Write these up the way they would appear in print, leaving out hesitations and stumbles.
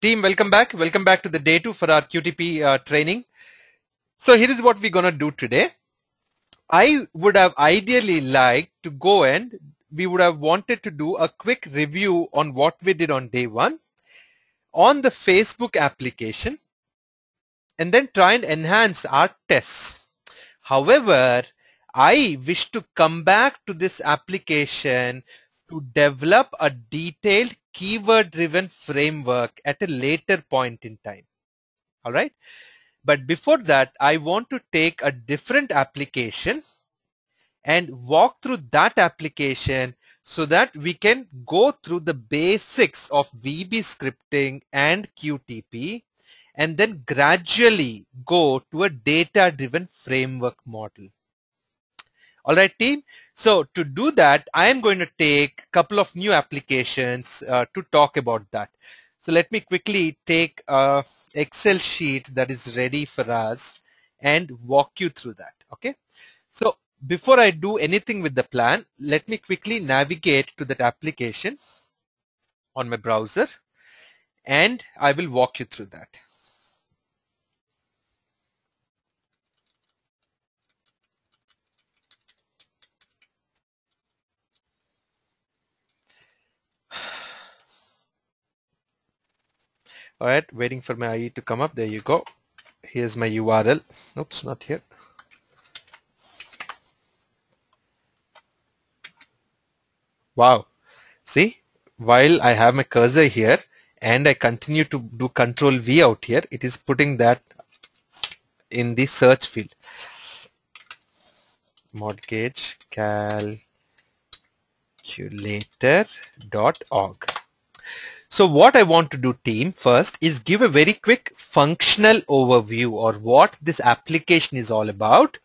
Team, welcome back. Welcome back to the day 2 for our QTP training. So here is what we're going to do today. I would have ideally liked to go and we would have wanted to do a quick review on what we did on day 1 on the Facebook application and then try and enhance our tests. However, I wish to come back to this application to develop a detailed keyword-driven framework at a later point in time. All right. But before that, I want to take a different application and walk through that application so that we can go through the basics of VB scripting and QTP and then gradually go to a data-driven framework model. All right, team. So to do that, I am going to take a couple of new applications to talk about that. So let me quickly take a Excel sheet that is ready for us and walk you through that. Okay. So before I do anything with the plan, let me quickly navigate to that application on my browser and I will walk you through that. All right, waiting for my IE to come up. There you go. Here's my URL. Oops, not here. Wow. See, while I have my cursor here and I continue to do Control V out here, it is putting that in the search field. mortgagecalculator.org. So what I want to do, team, first is give a very quick functional overview or what this application is all about.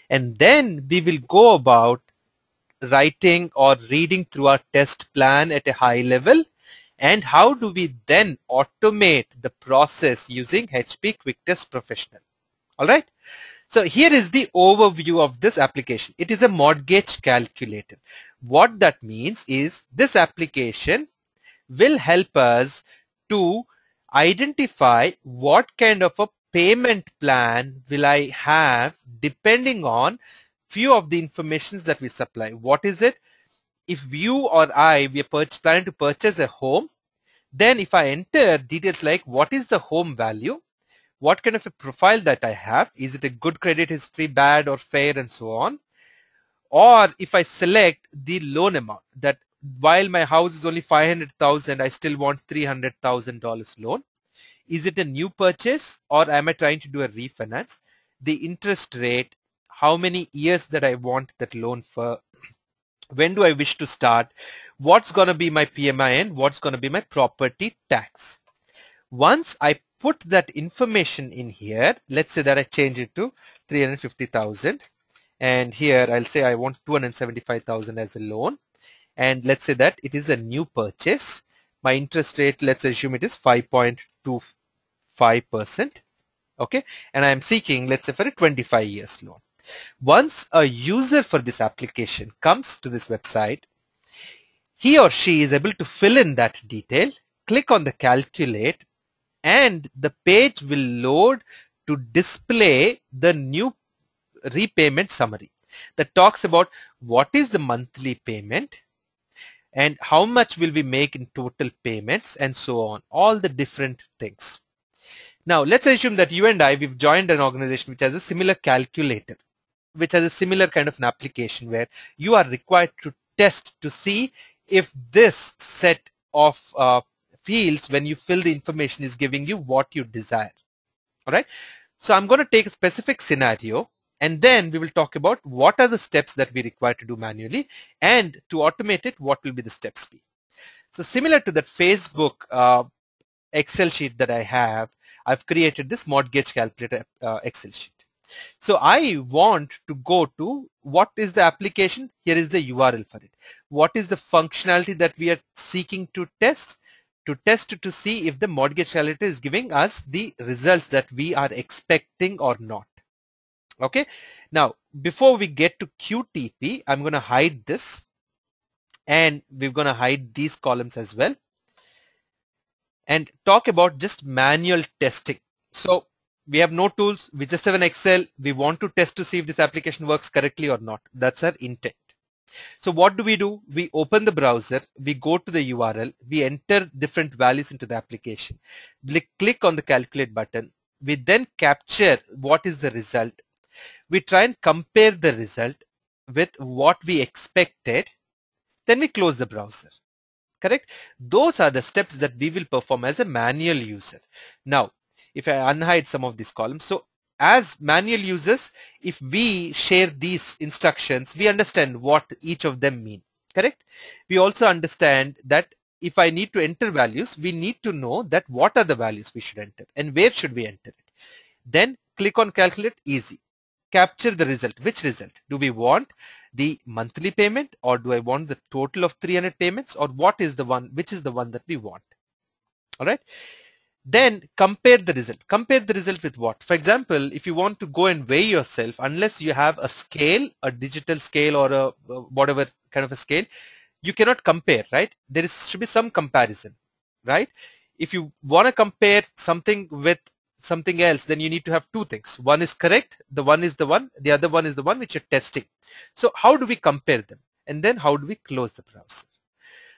And then we will go about writing or reading through our test plan at a high level. And how do we then automate the process using HP Quick Test Professional? All right. So here is the overview of this application. It is a mortgage calculator. What that means is this application will help us to identify what kind of a payment plan will I have depending on few of the informations that we supply. What is it? If you or I, we are planning to purchase a home, then if I enter details like what is the home value, what kind of a profile that I have, is it a good credit history, bad or fair, and so on. Or if I select the loan amount, that while my house is only $500,000, I still want $300,000 loan. Is it a new purchase or am I trying to do a refinance? The interest rate, how many years that I want that loan for, when do I wish to start, what's going to be my PMIN, what's going to be my property tax. Once I put that information in here, let's say that I change it to 350,000 and here I'll say I want 275,000 as a loan. And let's say that it is a new purchase. My interest rate, let's assume it is 5.25%. Okay. And I'm seeking, let's say, for a 25 years loan. Once a user for this application comes to this website, he or she is able to fill in that detail, click on the calculate, and the page will load to display the new repayment summary that talks about what is the monthly payment, and how much will we make in total payments and so on, all the different things. Now, let's assume that you and I, we've joined an organization which has a similar calculator, which has a similar kind of an application where you are required to test to see if this set of fields, when you fill the information, is giving you what you desire. All right. So I'm going to take a specific scenario and then we will talk about what are the steps that we require to do manually, and to automate it, what will be the steps be. So similar to that Facebook Excel sheet that I have, I've created this mortgage calculator Excel sheet. So I want to go to what is the application. Here is the URL for it. What is the functionality that we are seeking to test? To test to see if the mortgage calculator is giving us the results that we are expecting or not. Okay. Now, before we get to QTP, I'm going to hide this and we're going to hide these columns as well. and talk about just manual testing. So we have no tools, we just have an Excel, we want to test to see if this application works correctly or not. That's our intent. So what do? We open the browser, we go to the URL, we enter different values into the application. We click on the calculate button. We then capture what is the result. We try and compare the result with what we expected. Then we close the browser. Correct? Those are the steps that we will perform as a manual user. Now, if I unhide some of these columns, so as manual users, if we share these instructions, we understand what each of them mean. Correct? We also understand that if I need to enter values, we need to know that what are the values we should enter and where should we enter it. Then click on calculate, easy. Capture the result. Which result? Do we want the monthly payment, or do I want the total of 300 payments, or what is the one, which is the one that we want? All right. Then compare the result. Compare the result with what? For example, if you want to go and weigh yourself, unless you have a scale, a digital scale or a whatever kind of a scale, you cannot compare, right? There should be some comparison, right? If you want to compare something with something else, then you need to have two things. One is correct, the other one is the one which you're testing. So how do we compare them? And then how do we close the browser?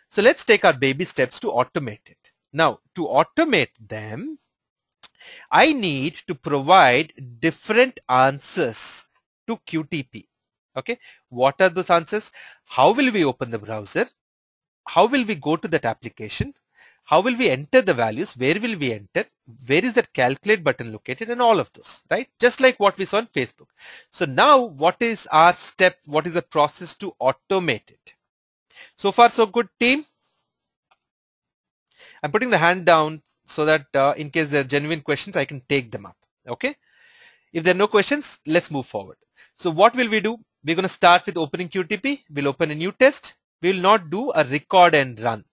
So let's take our baby steps to automate it. Now, to automate them, I need to provide different answers to QTP. Okay, what are those answers? How will we open the browser? How will we go to that application? How will we enter the values? Where will we enter? Where is that calculate button located? And all of those, right? Just like what we saw on Facebook. So now what is our step? What is the process to automate it? So far so good, team? I'm putting the hand down so that in case there are genuine questions, I can take them up. Okay. If there are no questions, let's move forward. So what will we do? We're going to start with opening QTP. We'll open a new test. We will not do a record and run.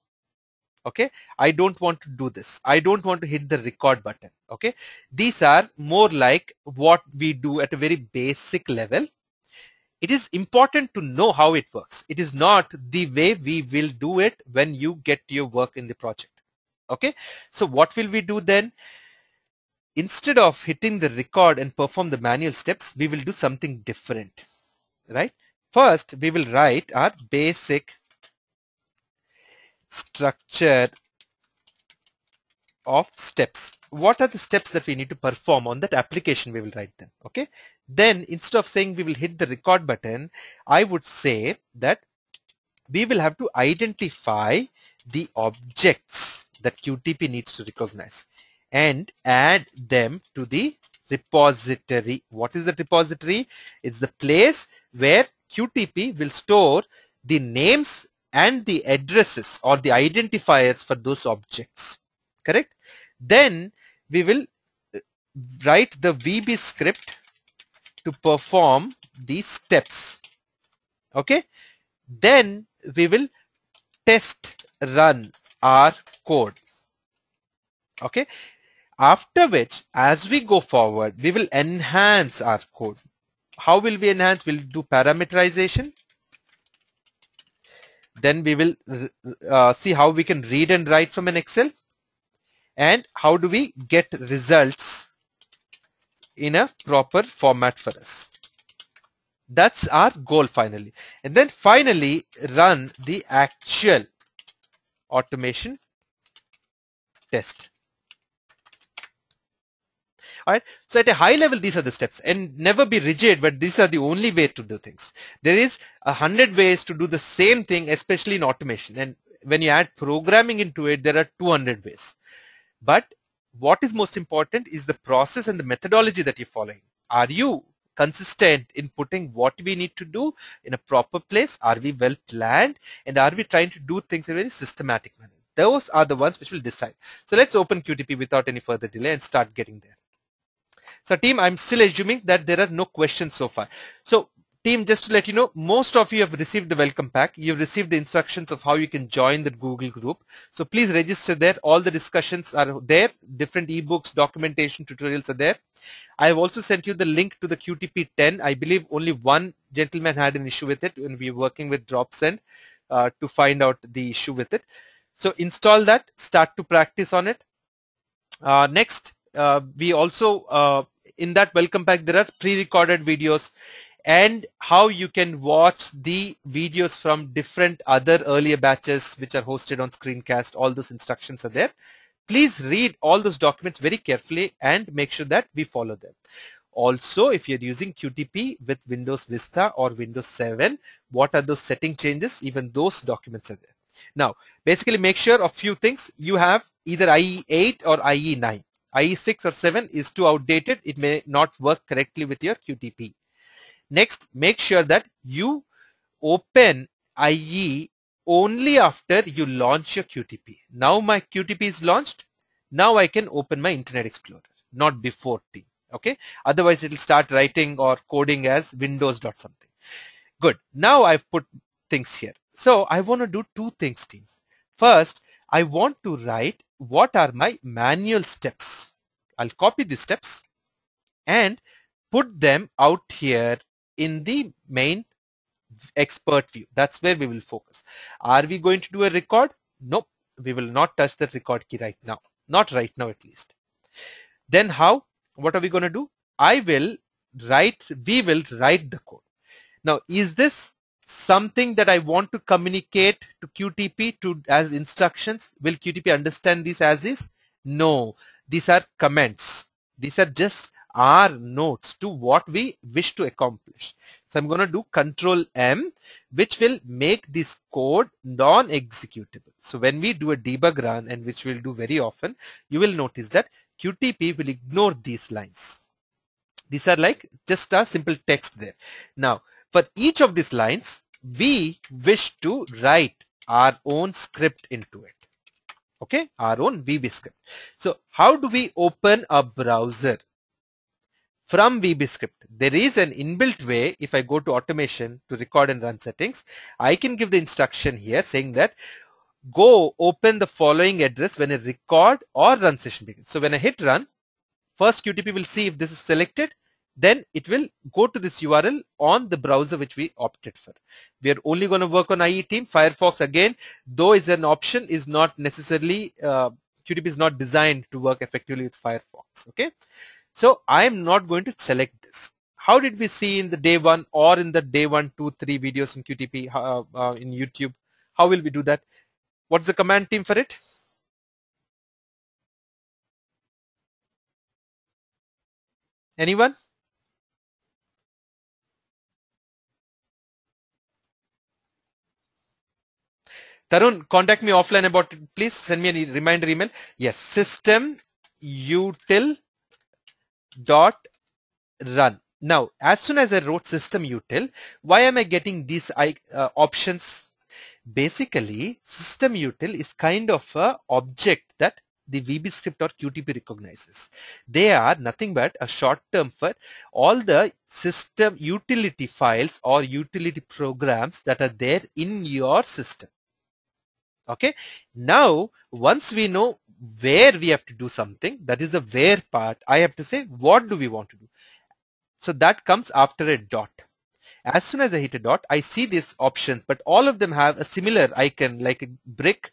Okay, I don't want to do this. I don't want to hit the record button. Okay, these are more like what we do at a very basic level. It is important to know how it works. It is not the way we will do it when you get your work in the project. Okay, so what will we do then? Instead of hitting the record and perform the manual steps, we will do something different, right? First, we will write our basic structure of steps. What are the steps that we need to perform on that application? We will write them. Okay. Then instead of saying we will hit the record button, I would say that we will have to identify the objects that QTP needs to recognize and add them to the repository. What is the repository? It's the place where QTP will store the names and the addresses or the identifiers for those objects. Correct? Then we will write the VB script to perform these steps. Okay? Then we will test run our code. Okay? After which, as we go forward, we will enhance our code. How will we enhance? We'll do parameterization. Then we will see how we can read and write from an Excel. And how do we get results in a proper format for us. That's our goal finally. And then finally run the actual automation test. Alright, so at a high level, these are the steps, and never be rigid, but these are the only way to do things. There is 100 ways to do the same thing, especially in automation. And when you add programming into it, there are 200 ways. But what is most important is the process and the methodology that you're following. Are you consistent in putting what we need to do in a proper place? Are we well planned? And are we trying to do things in a very systematic manner? Those are the ones which will decide. So let's open QTP without any further delay and start getting there. So team, I'm still assuming that there are no questions so far. So team, just to let you know, most of you have received the welcome pack. You've received the instructions of how you can join the Google group. So please register there. All the discussions are there. Different ebooks, documentation, tutorials are there. I have also sent you the link to the QTP 10. I believe only one gentleman had an issue with it when we were working with dropsend to find out the issue with it. So install that, start to practice on it. Next, we also, in that welcome pack, there are pre-recorded videos and how you can watch the videos from different other earlier batches which are hosted on Screencast. All those instructions are there. Please read all those documents very carefully and make sure that we follow them. Also, if you're using QTP with Windows Vista or Windows 7, what are those setting changes? Even those documents are there. Now, basically make sure of few things. You have either IE 8 or IE 9. IE 6 or 7 is too outdated. It may not work correctly with your QTP. Next, make sure that you open IE only after you launch your QTP. Now my QTP is launched. Now I can open my Internet Explorer, not before team. Okay. Otherwise, it will start writing or coding as Windows dot something. Good. Now I've put things here. So I want to do two things, team. First, I want to write what are my manual steps. I'll copy the steps and put them out here in the main expert view. That's where we will focus. Are we going to do a record? Nope. We will not touch the record key right now. Not right now at least. Then how? What are we going to do? We will write the code. Now, is this something that I want to communicate to QTP as instructions? Will QTP understand this as is? No. These are comments. These are just our notes to what we wish to accomplish. So I'm going to do Control M, which will make this code non-executable. So when we do a debug run, and which we'll do very often, you will notice that QTP will ignore these lines. These are like just a simple text there. Now, for each of these lines, we wish to write our own script into it. Okay, our own VB script. So how do we open a browser? From VB script, there is an inbuilt way. If I go to automation to record and run settings, I can give the instruction here saying that go open the following address when a record or run session begins. So when I hit run, first QTP will see if this is selected, then it will go to this URL on the browser which we opted for. We are only going to work on IE team. Firefox, again, though is an option, is not necessarily, QTP is not designed to work effectively with Firefox. Okay. So I am not going to select this. How did we see in the day 1 or in the day 1, 2, 3 videos in QTP in YouTube? How will we do that? What's the command team for it? Anyone? Tarun, contact me offline about it. Please send me a reminder email. Yes, system util dot run. Now, as soon as I wrote system util, why am I getting these options? Basically, system util is kind of a object that the VB script or QTP recognizes. They are nothing but a short term for all the system utility files or utility programs that are there in your system. Okay. Now, once we know where we have to do something, that is the where part, I have to say, what do we want to do? So that comes after a dot. As soon as I hit a dot, I see these options, but all of them have a similar icon like a brick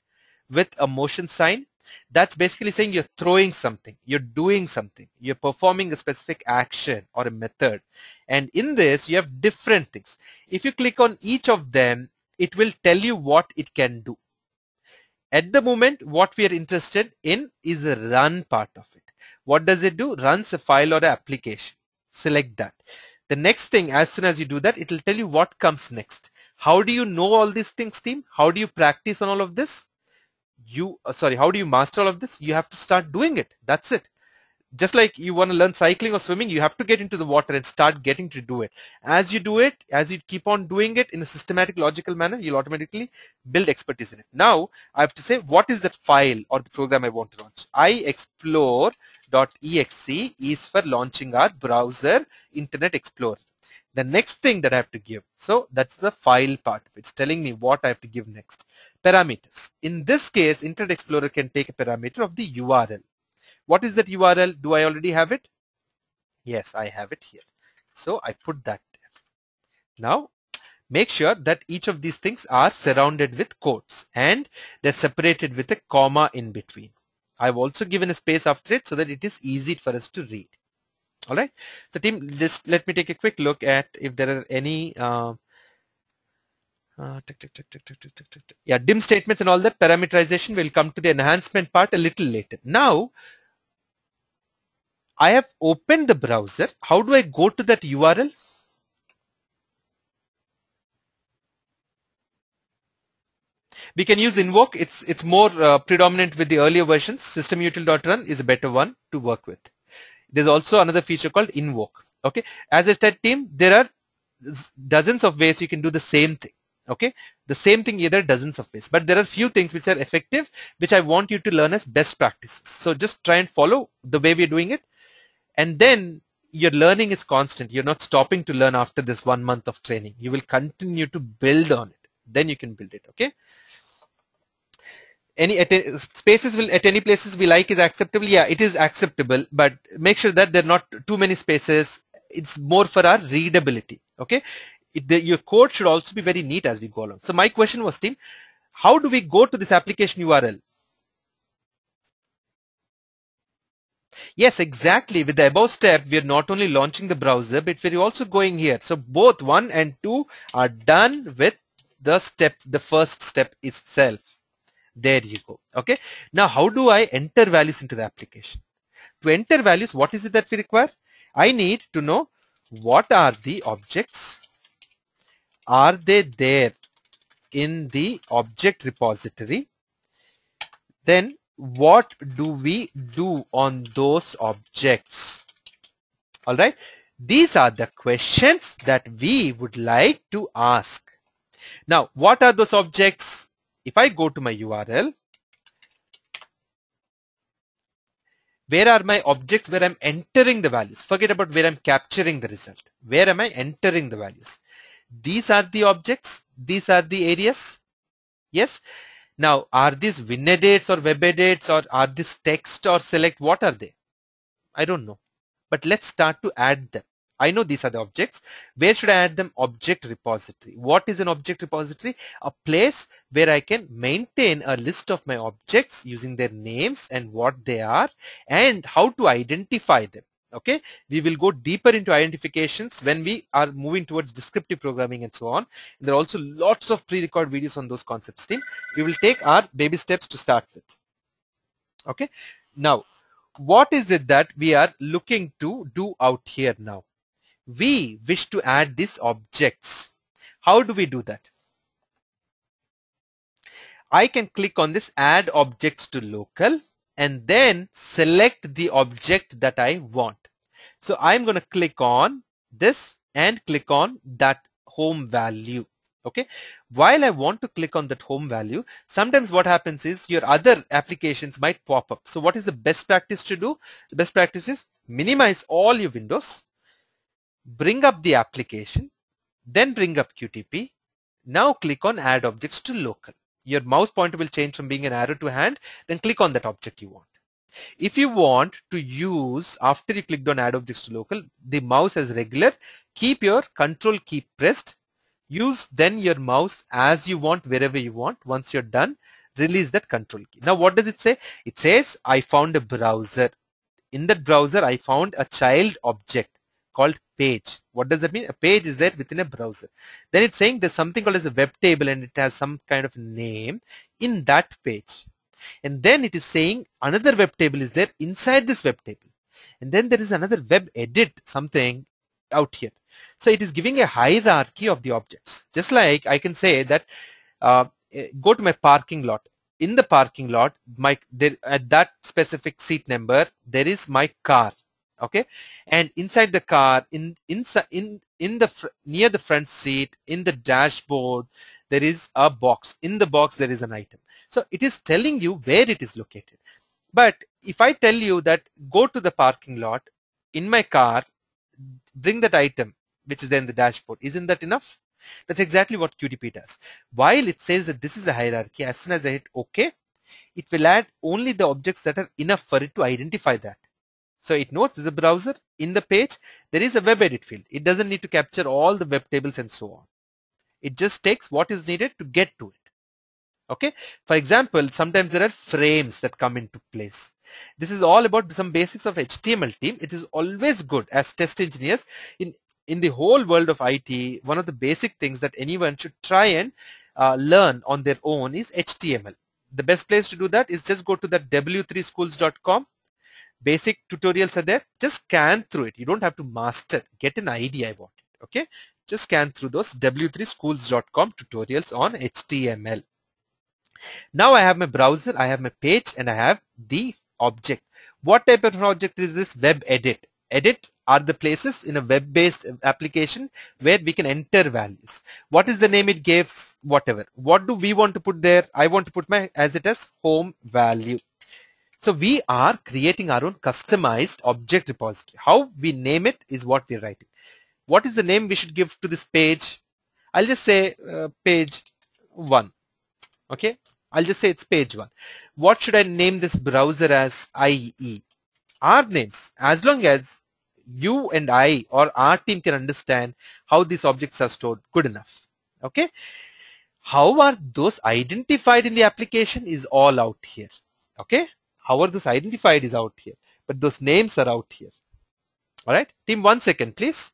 with a motion sign. That's basically saying you're throwing something, you're doing something, you're performing a specific action or a method. And in this, you have different things. If you click on each of them, it will tell you what it can do. At the moment, what we are interested in is the run part of it. What does it do? Runs a file or an application. Select that. The next thing, as soon as you do that, it will tell you what comes next. How do you know all these things, team? How do you practice on all of this? How do you master all of this? You have to start doing it. That's it. Just like you want to learn cycling or swimming, you have to get into the water and start getting to do it. As you do it, as you keep on doing it in a systematic, logical manner, you'll automatically build expertise in it. Now, I have to say, what is that file or the program I want to launch? iExplore.exe is for launching our browser Internet Explorer. The next thing that I have to give, so that's the file part. It's telling me what I have to give next. Parameters. In this case, Internet Explorer can take a parameter of the URL. What is that URL? Do I already have it? Yes, I have it here. So I put that there. Now, make sure that each of these things are surrounded with quotes and they're separated with a comma in between. I've also given a space after it so that it is easy for us to read. All right. So team, just let me take a quick look at if there are any yeah, dim statements and all that. Parameterization will come to the enhancement part a little later. Now, I have opened the browser. How do I go to that URL? We can use invoke. It's more predominant with the earlier versions. Systemutil.run is a better one to work with. There's also another feature called invoke. Okay. As I said, team, there are dozens of ways you can do the same thing. Okay. The same thing either dozens of ways, but there are few things which are effective, which I want you to learn as best practices. So just try and follow the way we're doing it. And then your learning is constant. You're not stopping to learn after this 1 month of training. You will continue to build on it. Then you can build it. Okay. Any spaces will at any places we like is acceptable. Yeah, it is acceptable, but make sure that there are not too many spaces. It's more for our readability. Okay. Your code should also be very neat as we go along. So my question was, team, how do we go to this application URL? Yes, exactly. With the above step, we are not only launching the browser, but we're also going here. So both 1 and 2 are done with the first step itself. There you go. Okay. Now, how do I enter values into the application? To enter values, what is it that we require? I need to know what are the objects. Are they there in the object repository? Then what do we do on those objects? All right. These are the questions that we would like to ask. Now, what are those objects? If I go to my URL, where are my objects where I'm entering the values? Forget about where I'm capturing the result. Where am I entering the values? These are the objects. These are the areas. Yes. Now, are these win edits or web edits, or are these text or select? What are they? I don't know. But let's start to add them. I know these are the objects. Where should I add them? Object repository. What is an object repository? A place where I can maintain a list of my objects using their names and what they are and how to identify them. Okay, we will go deeper into identifications when we are moving towards descriptive programming and so on. There are also lots of pre-recorded videos on those concepts, team. We will take our baby steps to start with. Okay, now what is it that we are looking to do out here now? We wish to add these objects. How do we do that? I can click on this add objects to local and then select the object that I want. So I'm going to click on this and click on that home value. Okay. While I want to click on that home value, sometimes what happens is your other applications might pop up. So what is the best practice to do? The best practice is minimize all your windows, bring up the application, then bring up QTP. Now click on add objects to local. Your mouse pointer will change from being an arrow to a hand, then click on that object you want. If you want to use, after you clicked on add objects to local, the mouse as regular, keep your control key pressed, use then your mouse as you want, wherever you want. Once you're done, release that control key. Now what does it say? It says I found a browser. In that browser I found a child object called page. What does that mean? A page is there within a browser. Then it's saying there's something called as a web table and it has some kind of name in that page. And then it is saying another web table is there inside this web table. And then there is another web edit something out here. So it is giving a hierarchy of the objects. Just like I can say that go to my parking lot. In the parking lot, at that specific seat number, there is my car. Okay, and inside the car, near the front seat, in the dashboard, there is a box. In the box, there is an item. So it is telling you where it is located. But if I tell you that go to the parking lot, in my car, bring that item which is there in the dashboard, isn't that enough? That's exactly what QTP does. While it says that this is the hierarchy, as soon as I hit OK, it will add only the objects that are enough for it to identify that. So it knows there's a browser. In the page, there is a web edit field. It doesn't need to capture all the web tables and so on. It just takes what is needed to get to it. Okay. For example, sometimes there are frames that come into place. This is all about some basics of HTML team. It is always good as test engineers in the whole world of IT. One of the basic things that anyone should try and learn on their own is HTML. The best place to do that is just go to that w3schools.com. Basic tutorials are there. Just scan through it. You don't have to master. Get an idea about it. Okay. Just scan through those w3schools.com tutorials on HTML. Now I have my browser, I have my page, and I have the object. What type of object is this? Web edit. Edit are the places in a web-based application where we can enter values. What is the name it gives? Whatever. What do we want to put there? I want to put my as home value. So we are creating our own customized object repository. How we name it is what we're writing. What is the name we should give to this page? I'll just say page 1. Okay, I'll just say it's page 1. What should I name this browser as? IE. Our names, as long as you and I or our team can understand how these objects are stored, good enough. Okay, how are those identified in the application is all out here. Okay, how are those identified is out here, but those names are out here. All right, team, 1 second, please.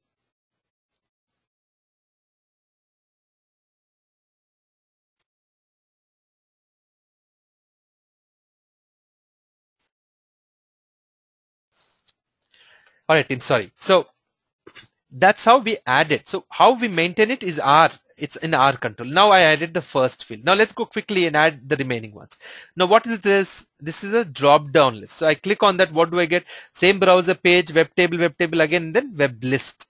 All right, team, sorry. So that's how we add it. So how we maintain it is it's in our control. Now I added the first field. Now let's go quickly and add the remaining ones. Now what is this? This is a drop down list. So I click on that. What do I get? Same browser page, web table again, and then web list.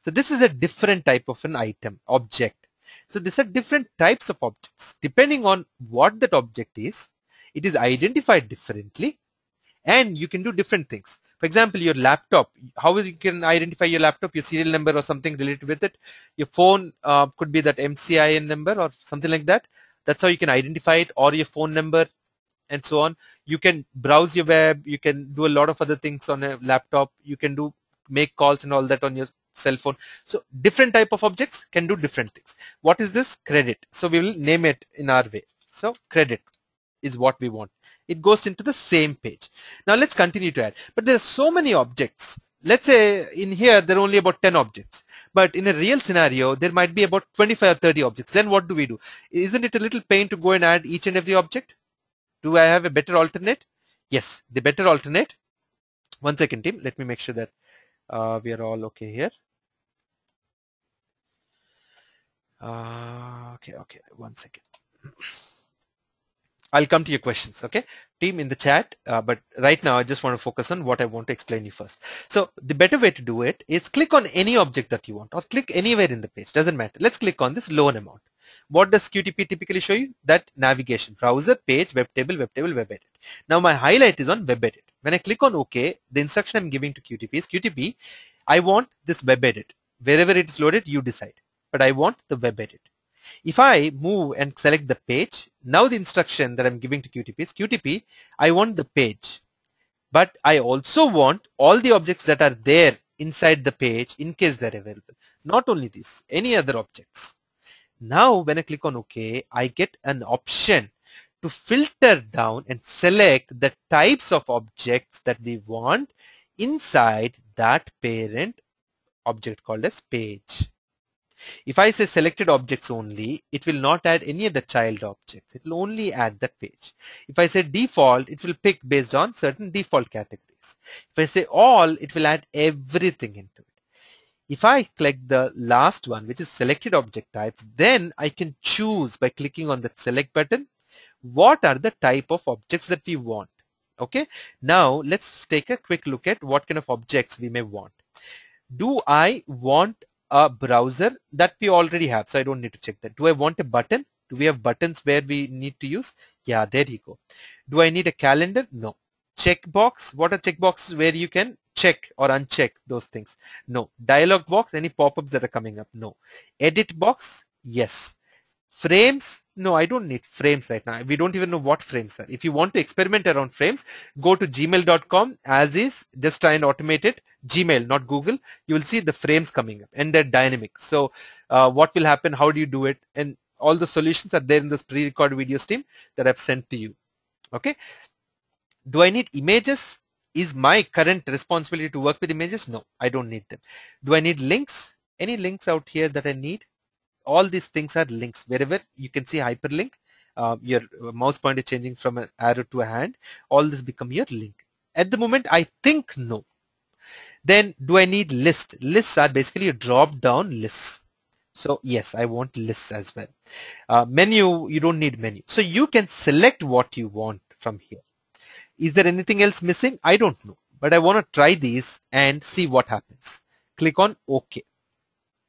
So this is a different type of an item, object. So these are different types of objects. Depending on what that object is, it is identified differently, and you can do different things. For example, your laptop, how is you can identify your laptop, your serial number or something related with it. Your phone could be that MCIN number or something like that. That's how you can identify it, or your phone number and so on. You can browse your web. You can do a lot of other things on a laptop. You can make calls and all that on your cell phone. So different type of objects can do different things. What is this? Credit. So we will name it in our way. So credit is what we want. It goes into the same page. Now let's continue to add. But there are so many objects. Let's say in here there are only about 10 objects. But in a real scenario, there might be about 25 or 30 objects. Then what do we do? Isn't it a little pain to go and add each and every object? Do I have a better alternate? Yes, the better alternate. 1 second, team. Let me make sure that we are all okay here. Okay, 1 second. I'll come to your questions, okay? Team in the chat, but right now I just want to focus on what I want to explain you first. So the better way to do it is click on any object that you want, or click anywhere in the page, doesn't matter. Let's click on this loan amount. What does QTP typically show you? That navigation, browser, page, web table, web edit. Now my highlight is on web edit. When I click on OK, the instruction I'm giving to QTP is QTP, I want this web edit. Wherever it is loaded, you decide, but I want the web edit. If I move and select the page, now the instruction that I'm giving to QTP is QTP, I want the page, but I also want all the objects that are there inside the page in case they're available. Not only this, any other objects. Now when I click on OK, I get an option to filter down and select the types of objects that we want inside that parent object called as page. If I say selected objects only, it will not add any of the child objects. It will only add that page. If I say default, it will pick based on certain default categories. If I say all, it will add everything into it. If I click the last one, which is selected object types, then I can choose by clicking on that select button, what are the type of objects that we want. Okay. Now let's take a quick look at what kind of objects we may want. Do I want a browser? That we already have, so I don't need to check that. Do I want a button? Do we have buttons where we need to use? Yeah, there you go. Do I need a calendar? No. Checkbox? What are checkboxes where you can check or uncheck those things? No. Dialog box? Any pop-ups that are coming up? No. Edit box? Yes. Frames? No, I don't need frames right now. We don't even know what frames are. If you want to experiment around frames, go to gmail.com as is, just try and automate it. Gmail, not Google, you will see the frames coming up and they're dynamic. So what will happen, how do you do it, and all the solutions are there in this pre-recorded video stream that I've sent to you. Okay. Do I need images? Is my current responsibility to work with images? No, I don't need them. Do I need links? Any links out here that I need? All these things are links. Wherever you can see hyperlink, your mouse pointer changing from an arrow to a hand, all this become your link. At the moment, I think no. Then do I need list? Lists are basically a drop down list. So yes, I want lists as well. Menu, you don't need menu. So you can select what you want from here. Is there anything else missing? I don't know, but I want to try these and see what happens. Click on OK.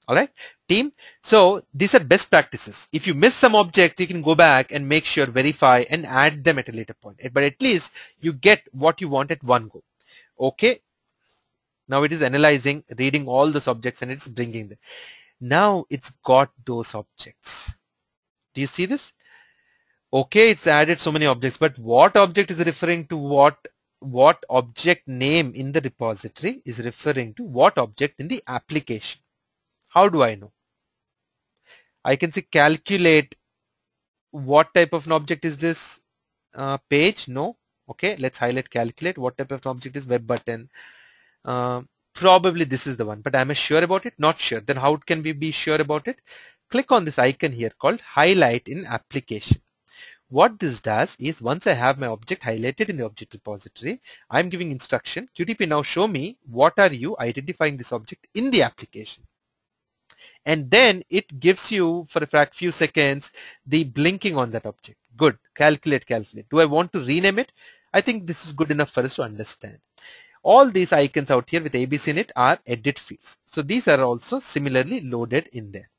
All right, team. So these are best practices. If you miss some object, you can go back and make sure, verify and add them at a later point. But at least you get what you want at one go. Okay. Now it is analyzing, reading all those objects and it's bringing them. Now it's got those objects. Do you see this? Okay, it's added so many objects, but what object is referring to what object name in the repository is referring to what object in the application? How do I know? I can see calculate. What type of an object is this? Page? No. Okay, let's highlight calculate. What type of an object is web button? Probably this is the one, but am I sure about it? Not sure. Then how can we be sure about it? Click on this icon here called highlight in application. What this does is once I have my object highlighted in the object repository, I'm giving instruction, QTP now show me what are you identifying this object in the application. And then it gives you for a few seconds the blinking on that object. Good. Calculate, calculate. Do I want to rename it? I think this is good enough for us to understand. All these icons out here with ABC in it are edit fields. So these are also similarly loaded in there.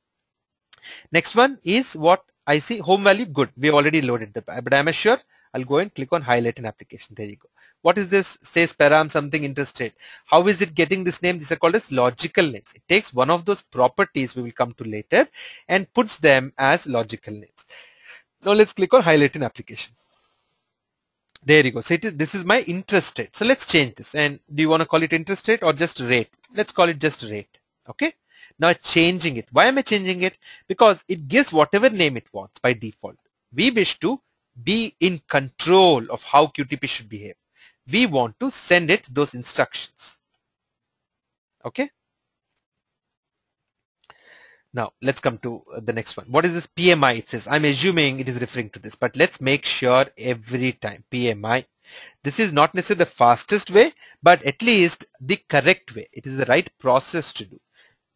Next one is what I see, home value. Good. We already loaded the, but am I sure? I'll go and click on highlight an application. There you go. What is this? Says param something interested. How is it getting this name? These are called as logical names. It takes one of those properties we will come to later and puts them as logical names. Now let's click on highlight an application. There you go. So this is my interest rate. So let's change this. And do you want to call it interest rate or just rate? Let's call it just rate. Okay. Now changing it. Why am I changing it? Because it gives whatever name it wants by default. We wish to be in control of how QTP should behave. We want to send it those instructions. Okay. Now let's come to the next one. What is this PMI? It says, I'm assuming it is referring to this, but let's make sure every time PMI. This is not necessarily the fastest way, but at least the correct way. It is the right process to do.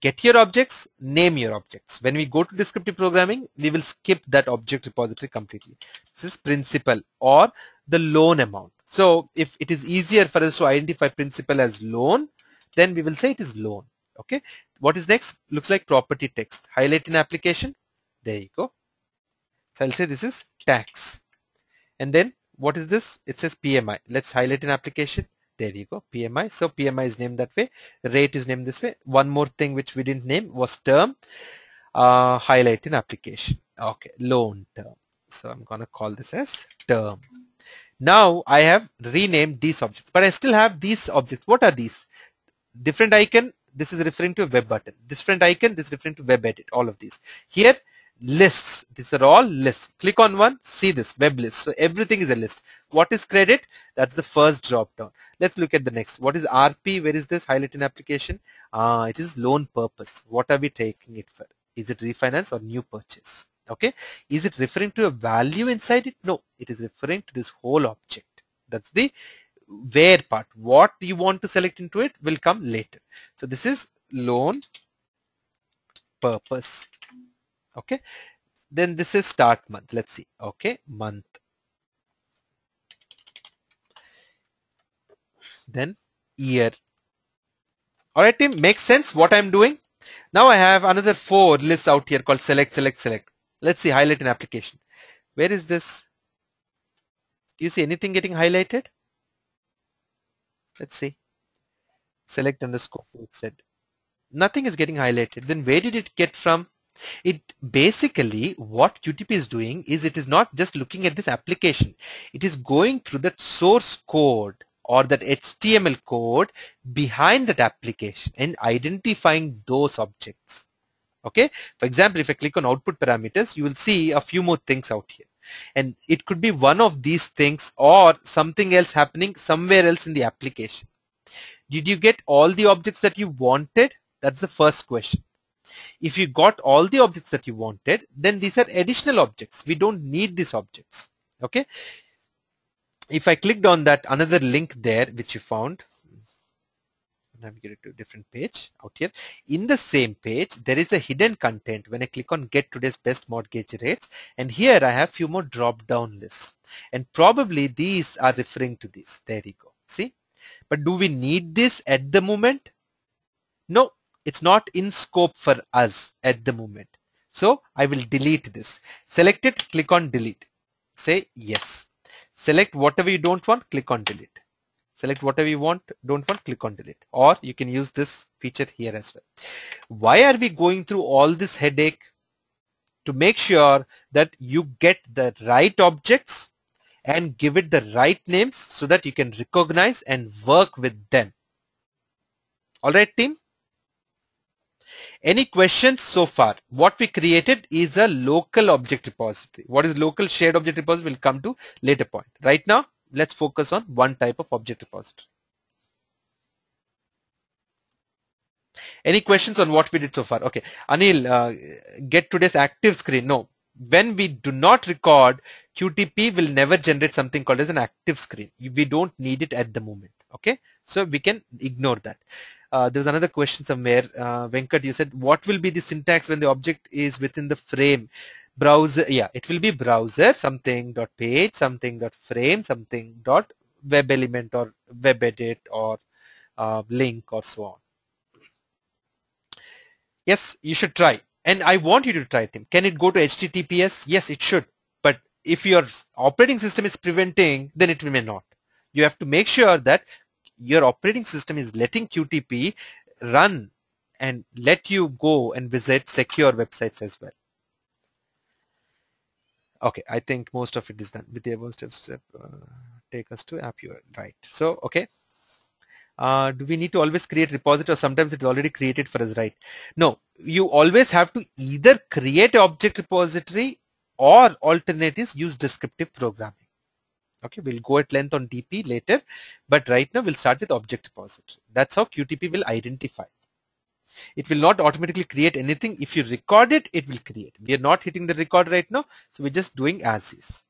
Get your objects, name your objects. When we go to descriptive programming, we will skip that object repository completely. This is principal or the loan amount. So if it is easier for us to identify principal as loan, then we will say it is loan. Okay. What is next? Looks like property text. Highlight in application. There you go. So I'll say this is tax. And then what is this? It says PMI. Let's highlight in application. There you go. PMI. So PMI is named that way. Rate is named this way. One more thing which we didn't name was term. Highlight in application. Okay. Loan term. So I'm going to call this as term. Now I have renamed these objects, but I still have these objects. What are these? Different icon. This is referring to a web button. Different icon. This is referring to web edit. All of these. Here, lists. These are all lists. Click on one. See this web list. So everything is a list. What is credit? That's the first drop down. Let's look at the next. What is RP? Where is this? Highlight in application. It is loan purpose. What are we taking it for? Is it refinance or new purchase? Okay. Is it referring to a value inside it? No. It is referring to this whole object. That's the where part. What you want to select into it will come later. So this is loan purpose. Okay. Then this is start month. Let's see. Okay. Month. Then year. All right, team. Makes sense what I'm doing. Now I have another 4 lists out here called select, select, select. Let's see. Highlight an application. Where is this? Do you see anything getting highlighted? Let's see. Select underscore. It said nothing is getting highlighted. Then where did it get from? It basically what QTP is doing is it is not just looking at this application. It is going through the source code or that HTML code behind that application and identifying those objects. Okay, for example, if I click on output parameters, you will see a few more things out here, and it could be one of these things or something else happening somewhere else in the application. Did you get all the objects that you wanted? That's the first question. If you got all the objects that you wanted, then these are additional objects. We don't need these objects. Okay, if I clicked on that another link there which you found, navigate to a different page out here. In the same page, there is a hidden content when I click on get today's best mortgage rates, and here I have few more drop down lists, and probably these are referring to this. There you go. See, but do we need this at the moment? No, it's not in scope for us at the moment. So I will delete this. Select it, click on delete. Say yes. Select whatever you don't want, click on delete. Select whatever you don't want, click on delete. Or you can use this feature here as well. Why are we going through all this headache? To make sure that you get the right objects and give it the right names so that you can recognize and work with them. All right, team? Any questions so far? What we created is a local object repository. What is local shared object repository? We'll come to later point. Right now, let's focus on one type of object repository. Any questions on what we did so far? Okay, Anil, get today's active screen. No, when we do not record, QTP will never generate something called as an active screen. We don't need it at the moment. Okay, so we can ignore that. There was another question somewhere. Venkat, you said, what will be the syntax when the object is within the frame? Browser, yeah, it will be browser something dot page something dot frame something dot web element or web edit or link or so on. Yes, you should try, and I want you to try it. Can it go to HTTPS? Yes, it should, but if your operating system is preventing, then it may not. You have to make sure that your operating system is letting QTP run and let you go and visit secure websites as well. Okay, I think most of it is done. With the above steps, take us to app URL, right? So, okay. Do we need to always create repository, or sometimes it's already created for us, right? No, you always have to either create an object repository or alternatives use descriptive programming. Okay, we'll go at length on DP later, but right now we'll start with object repository. That's how QTP will identify. It will not automatically create anything. If you record it, it will create. We are not hitting the record right now, so we're just doing as is.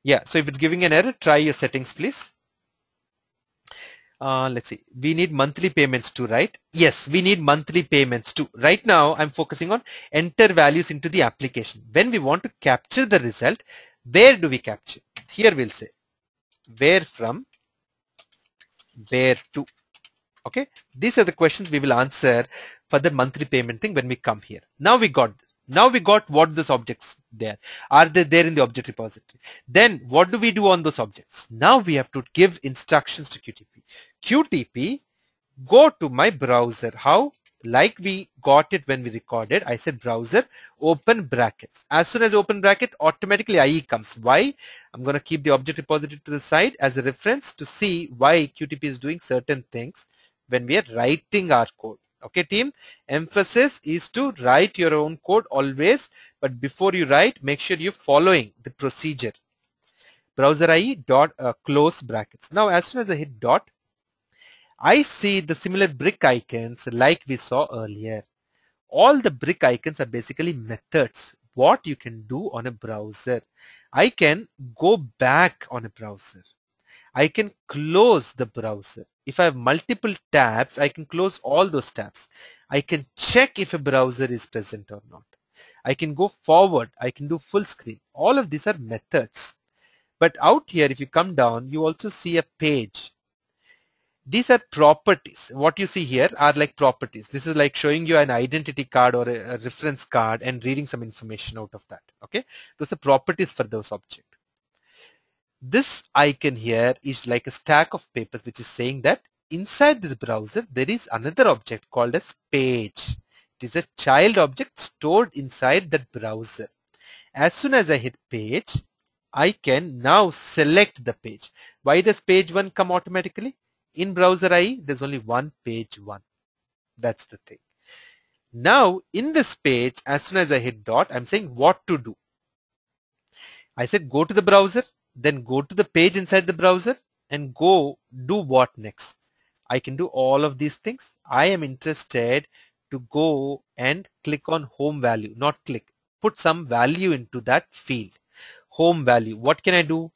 Yeah, so if it's giving an error, try your settings, please. Let's see. We need monthly payments too, right? Yes, we need monthly payments too. Right now, I'm focusing on enter values into the application. When we want to capture the result, where do we capture? Here we'll say where from, where to. Okay, these are the questions we will answer for the monthly payment thing when we come here. Now we got this. Now we got what those objects there. Are they there in the object repository? Then what do we do on those objects? Now we have to give instructions to QTP. QTP, go to my browser. How? Like we got it when we recorded. I said browser, open brackets. As soon as open bracket, automatically IE comes. Why? I'm going to keep the object repository to the side as a reference to see why QTP is doing certain things when we are writing our code. Okay, team, emphasis is to write your own code always, but before you write, make sure you're following the procedure. Browser IE dot close brackets. Now, as soon as I hit dot, I see the similar brick icons like we saw earlier. All the brick icons are basically methods. What you can do on a browser. I can go back on a browser. I can close the browser. If I have multiple tabs, I can close all those tabs. I can check if a browser is present or not. I can go forward. I can do full screen. All of these are methods. But out here, if you come down, you also see a page. These are properties. What you see here are like properties. This is like showing you an identity card or a reference card and reading some information out of that. Okay, those are properties for those objects. This icon here is like a stack of papers, which is saying that inside this browser, there is another object called as page. It is a child object stored inside that browser. As soon as I hit page, I can now select the page. Why does page 1 come automatically? In browser IE, there's only one page 1. That's the thing. Now, in this page, as soon as I hit dot, I'm saying what to do. I said go to the browser, then go to the page inside the browser and go do what next. I can do all of these things. I am interested to go and click on home value, not click, put some value into that field. Home value, what can I do?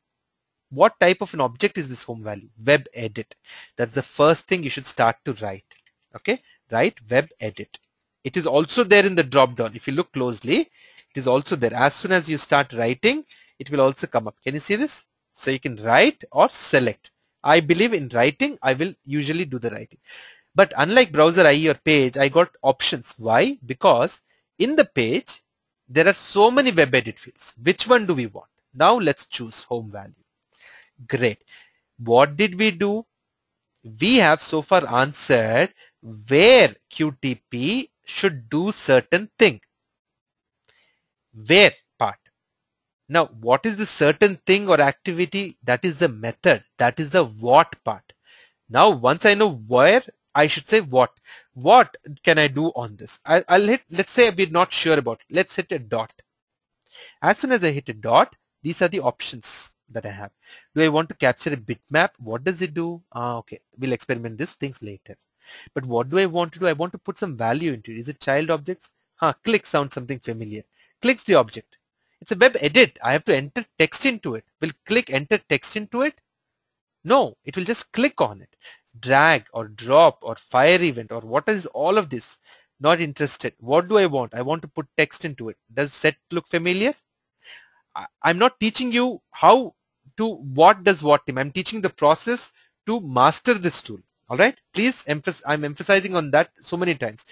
What type of an object is this home value? Web edit. That's the first thing you should start to write. Okay, write web edit. It is also there in the drop down. If you look closely, it is also there. As soon as you start writing, it will also come up. Can you see this? So you can write or select. I believe in writing, I will usually do the writing. But unlike browser IE or page, I got options. Why? Because in the page, there are so many web edit fields. Which one do we want? Now let's choose home value. Great. What did we do? We have so far answered where QTP should do certain thing. Where part. Now, what is the certain thing or activity? That is the method. That is the what part. Now, once I know where, I should say what. What can I do on this? I'll hit, let's say we're not sure about it. Let's hit a dot. As soon as I hit a dot, these are the options that I have. Do I want to capture a bitmap? What does it do? Okay, we'll experiment these things later. But what do I want to do? I want to put some value into it. Is it child objects? Click sounds something familiar. Clicks the object. It's a web edit. I have to enter text into it. Will click enter text into it? No, it will just click on it. Drag or drop or fire event or what is all of this? Not interested. What do I want? I want to put text into it. Does set look familiar? I'm not teaching you how to what does what team. I'm teaching the process to master this tool. All right. Please I'm emphasizing on that so many times.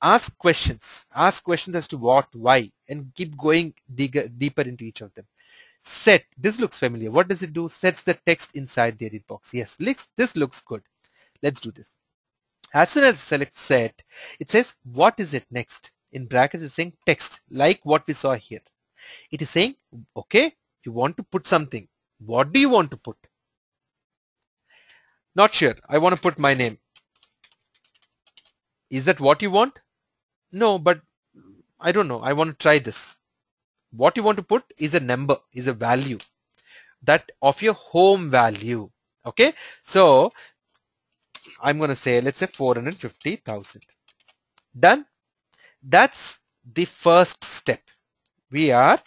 Ask questions. Ask questions as to what, why, and keep going deeper into each of them. Set. This looks familiar. What does it do? Sets the text inside the edit box. Yes. This looks good. Let's do this. As soon as select set, it says what is it next? In brackets, it's saying text, like what we saw here. It is saying, okay, you want to put something. What do you want to put? Not sure. I want to put my name. Is that what you want? No, but I don't know. I want to try this. What you want to put is a number, is a value that of your home value. Okay. So I'm going to say, let's say 450,000. Done. That's the first step. We are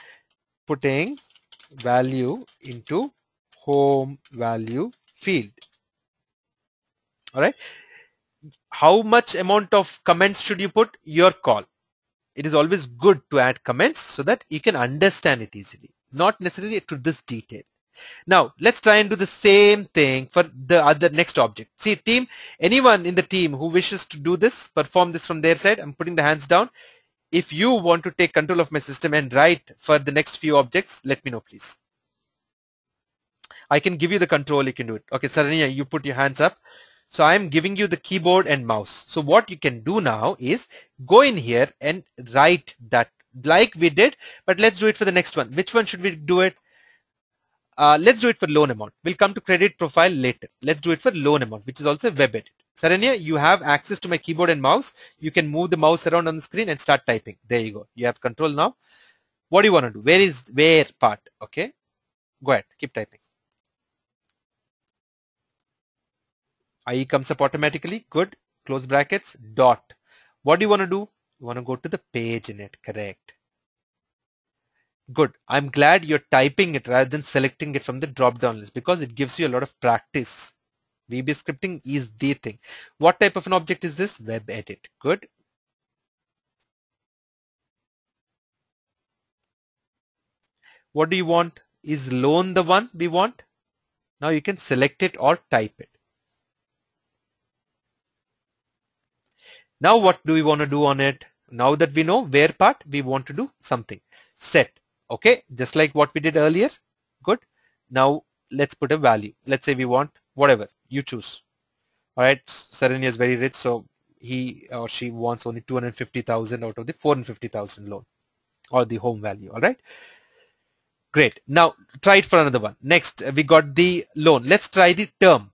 putting value into home value field. All right. How much amount of comments should you put? Your call. It is always good to add comments so that you can understand it easily, not necessarily to this detail. Now let's try and do the same thing for the other next object. See team, anyone in the team who wishes to do this, perform this from their side, I'm putting the hands down. If you want to take control of my system and write for the next few objects, let me know please. I can give you the control, you can do it. Okay, Saranya, you put your hands up. So I'm giving you the keyboard and mouse. So what you can do now is go in here and write that like we did, but let's do it for the next one. Which one should we do it? Let's do it for loan amount. We'll come to credit profile later. Let's do it for loan amount, which is also a web edit. Saranya, you have access to my keyboard and mouse. You can move the mouse around on the screen and start typing. There you go. You have control now. What do you want to do? Where part? Okay. Go ahead. Keep typing. IE comes up automatically. Good. Close brackets. Dot. What do you want to do? You want to go to the page in it. Correct. Good. I'm glad you're typing it rather than selecting it from the drop-down list because it gives you a lot of practice. VB scripting is the thing. What type of an object is this? Web edit. Good. What do you want? Is loan the one we want? Now you can select it or type it. Now what do we want to do on it? Now that we know where part, we want to do something. Set. Okay, just like what we did earlier. Good. Now let's put a value. Let's say we want whatever you choose. All right, Saranya is very rich, so he or she wants only 250,000 out of the 450,000 loan or the home value. All right. Great. Now try it for another one. Next, we got the loan. Let's try the term.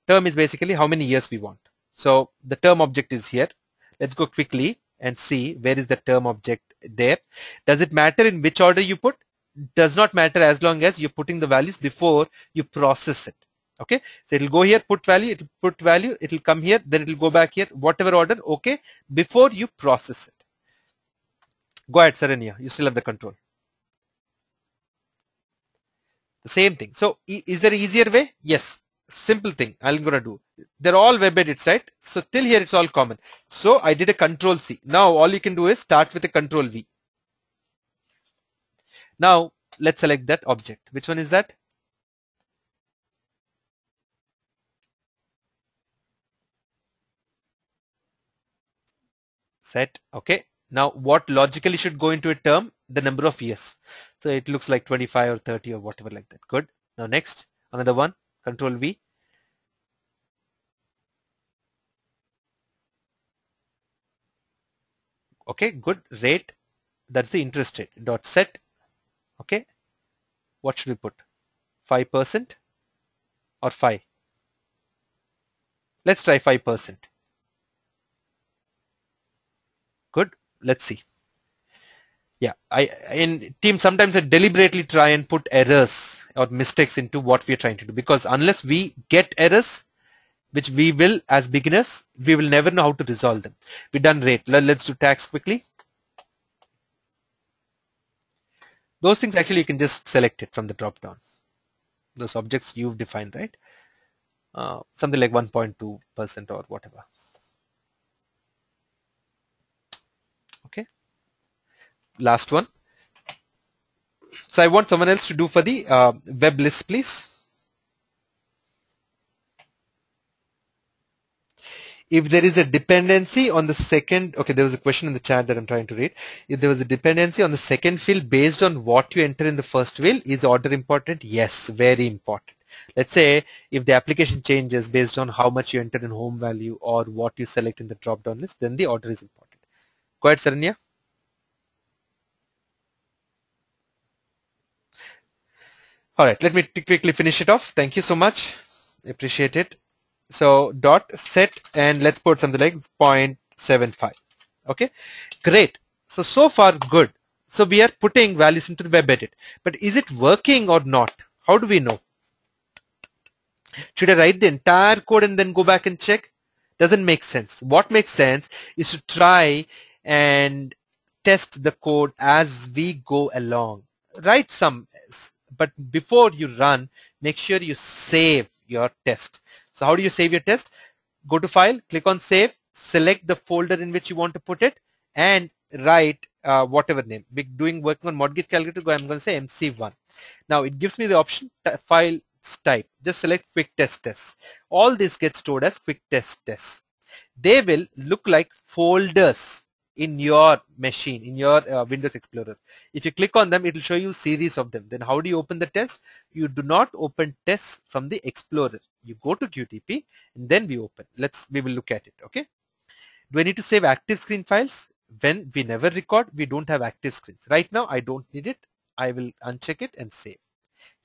Term is basically how many years we want. So the term object is here. Let's go quickly and see where is the term object there. Does it matter in which order you put? Does not matter as long as you're putting the values before you process it. Okay, so it'll go here, put value, it'll put value, it'll come here, then it'll go back here, whatever order, okay, before you process it. Go ahead, Saranya, you still have the control. The same thing. So is there an easier way? Yes. Simple thing I'm going to do. They're all web edits, right? So till here it's all common. So I did a control C. Now all you can do is start with a control V. Now let's select that object. Which one is that? Set. Okay. Now what logically should go into a term? The number of years. So it looks like 25 or 30 or whatever like that. Good. Now next, another one. Control V. Okay, good. Rate. That's the interest rate. Dot set. Okay. What should we put? 5% or 5? Let's try 5%. Good. Let's see. Yeah, in team sometimes I deliberately try and put errors or mistakes into what we are trying to do, because unless we get errors, which we will as beginners, we will never know how to resolve them. We done rate. Let's do tax quickly. Those things actually you can just select it from the drop down. Those objects you've defined, right? Something like 1.2% or whatever. Okay. Last one. So I want someone else to do for the web list, please. If there is a dependency on the second, okay, there was a question in the chat that I'm trying to read. If there was a dependency on the second field based on what you enter in the first field, is order important? Yes, very important. Let's say if the application changes based on how much you enter in home value or what you select in the drop down list, then the order is important. Go ahead, Saranya. All right, let me quickly finish it off. Thank you so much. Appreciate it. So dot set, and let's put something like 0.75. Okay, great. So far good. So we are putting values into the web edit, but is it working or not? How do we know? Should I write the entire code and then go back and check? Doesn't make sense. What makes sense is to try and test the code as we go along. Write some, but before you run, make sure you save your test. So how do you save your test? Go to File, click on Save, select the folder in which you want to put it, and write whatever name. Working on mortgage calculator, I'm going to say MC1. Now it gives me the option file type. Just select quick test tests. All this gets stored as quick test tests. They will look like folders in your machine, in your Windows Explorer. If you click on them, it will show you series of them. Then how do you open the test? You do not open tests from the Explorer. You go to QTP and then we open. We will look at it. Okay. Do I need to save active screen files? When we never record, we don't have active screens. Right now, I don't need it. I will uncheck it and save.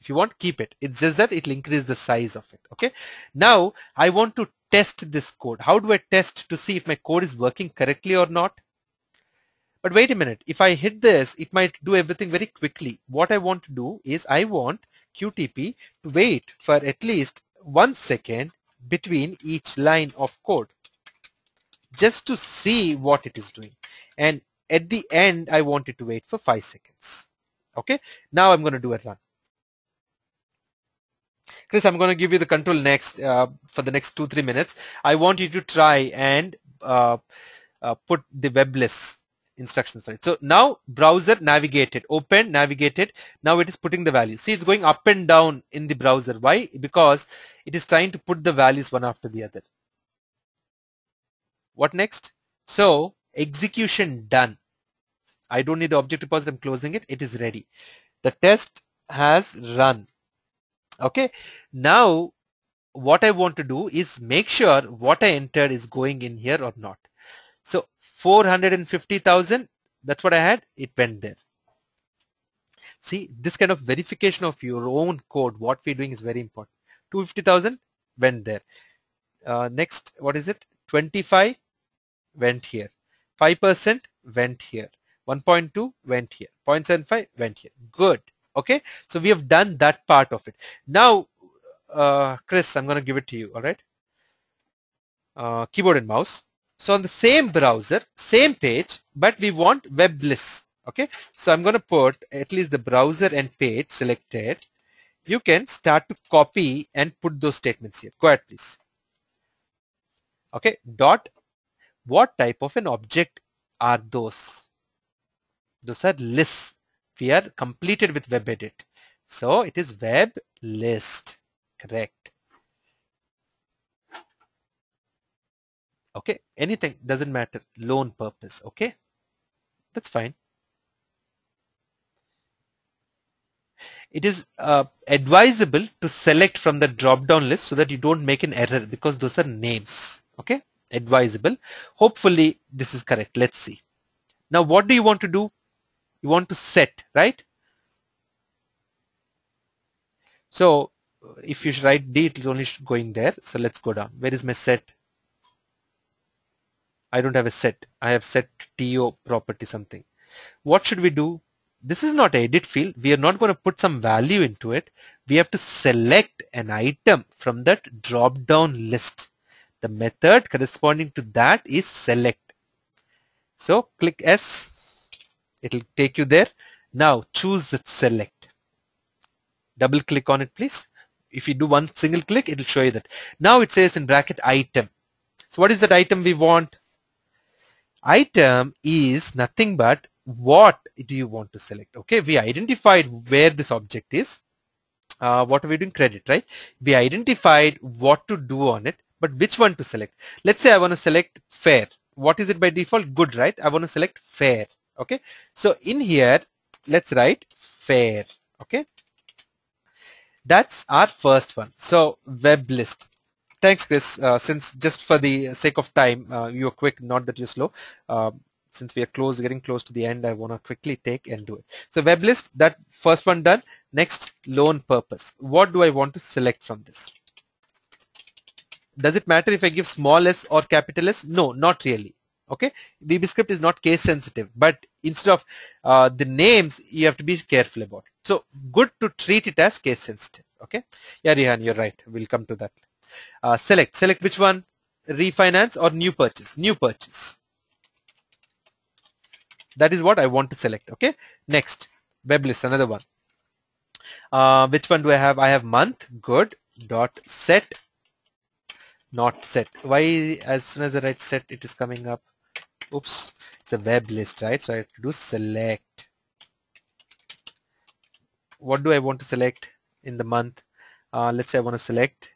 If you want, keep it. It's just that it will increase the size of it. Okay. Now I want to test this code. How do I test to see if my code is working correctly or not? But wait a minute. If I hit this, it might do everything very quickly. What I want to do is I want QTP to wait for at least 1 second between each line of code, just to see what it is doing. And at the end, I want it to wait for 5 seconds. Okay. Now I'm going to do a run. Chris, I'm going to give you the control next for the next 2-3 minutes. I want you to try and put the web list instructions for it. So now browser navigated, open, navigated. Now it is putting the values. See, it's going up and down in the browser. Why? Because it is trying to put the values one after the other. What next? So execution done. I don't need the object repository. I'm closing it. It is ready. The test has run. Okay. Now what I want to do is make sure what I entered is going in here or not. So 450,000, that's what I had. It went there. See, this kind of verification of your own code, what we're doing is very important. 250,000 went there. Next, what is it? 25 went here. 5% went here. 1.2 went here. 0.75 went here. Good. Okay. So we have done that part of it. Now, Chris, I'm going to give it to you. All right. Keyboard and mouse. So on the same browser, same page, but we want web bliss. Okay. So I'm going to put at least the browser and page selected. You can start to copy and put those statements here. Go ahead, please. Okay. Dot. What type of an object are those? Those are lists. We are completed with web edit. So it is web list. Correct. Okay. Anything doesn't matter. Lone purpose. Okay. That's fine. It is advisable to select from the drop down list so that you don't make an error because those are names. Okay. Advisable. Hopefully this is correct. Let's see. Now what do you want to do? You want to set, right? So if you write D, it is only going there. So let's go down. Where is my set? I don't have a set. I have set TO property something. What should we do? This is not an edit field. We are not going to put some value into it. We have to select an item from that drop down list. The method corresponding to that is select. So click S. It will take you there. Now choose the select. Double click on it, please. If you do one single click, it will show you that. Now it says in bracket item. So what is that item we want? Item is nothing but what do you want to select. Okay, we identified where this object is. What are we doing? Credit, right? We identified what to do on it, but which one to select. Let's say I want to select fair. What is it by default? Good, right? I want to select fair. Okay, so in here, let's write fair. Okay, that's our first one. So web list. Thanks, Chris. Since just for the sake of time, you're quick, not that you're slow. Since we are getting close to the end, I want to quickly take and do it. So web list, that first one done. Next, lone purpose. What do I want to select from this? Does it matter if I give small s or capital S? No, not really. Okay, VBScript is not case sensitive, but instead of the names, you have to be careful about it. So good to treat it as case sensitive. Okay, yeah, Rihan, you're right. We'll come to that. Select which one? Refinance or new purchase? New purchase. That is what I want to select. Okay, next, web list, another one. Which one do I have? I have month. Good. Dot set. Not set. Why as soon as I write set, it is coming up? Oops, it's a web list, right? So I have to do select. What do I want to select in the month? Let's say I want to select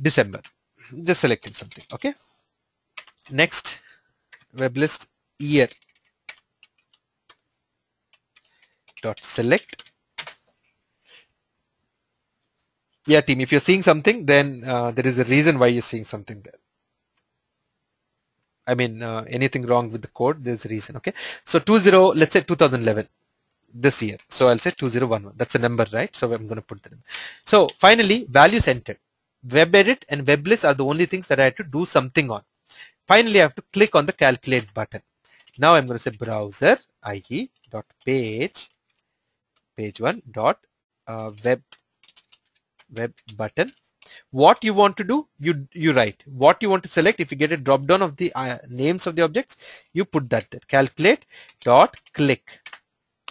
December. Just selecting something. Okay. Next, web list year. Dot select. Yeah, team, if you're seeing something, then there is a reason why you're seeing something there. I mean, anything wrong with the code, there's a reason. Okay, so 20, let's say 2011, this year. So I'll say 2011. That's a number, right? So I'm going to put the number. So finally, values entered. Web edit and web list are the only things that I had to do something on. Finally, I have to click on the calculate button. Now I'm going to say browser ie dot page one dot web button. What you want to do, you write what you want to select. If you get a drop down of the names of the objects, you put that there. Calculate dot click.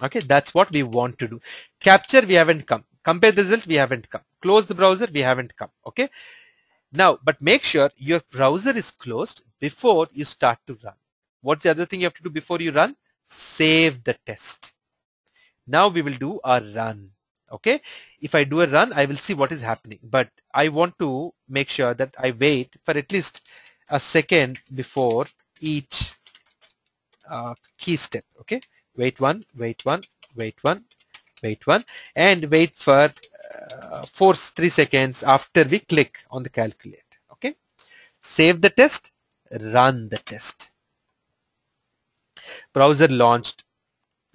Okay, that's what we want to do. Capture, we haven't come. Compare the result, we haven't come. Close the browser, we haven't come. Okay, now but make sure your browser is closed before you start to run. What's the other thing you have to do before you run? Save the test. Now we will do a run. Okay, if I do a run, I will see what is happening, but I want to make sure that I wait for at least a second before each key step. Okay, wait one, and wait for 3 seconds after we click on the calculate. Okay, save the test, run the test. Browser launched.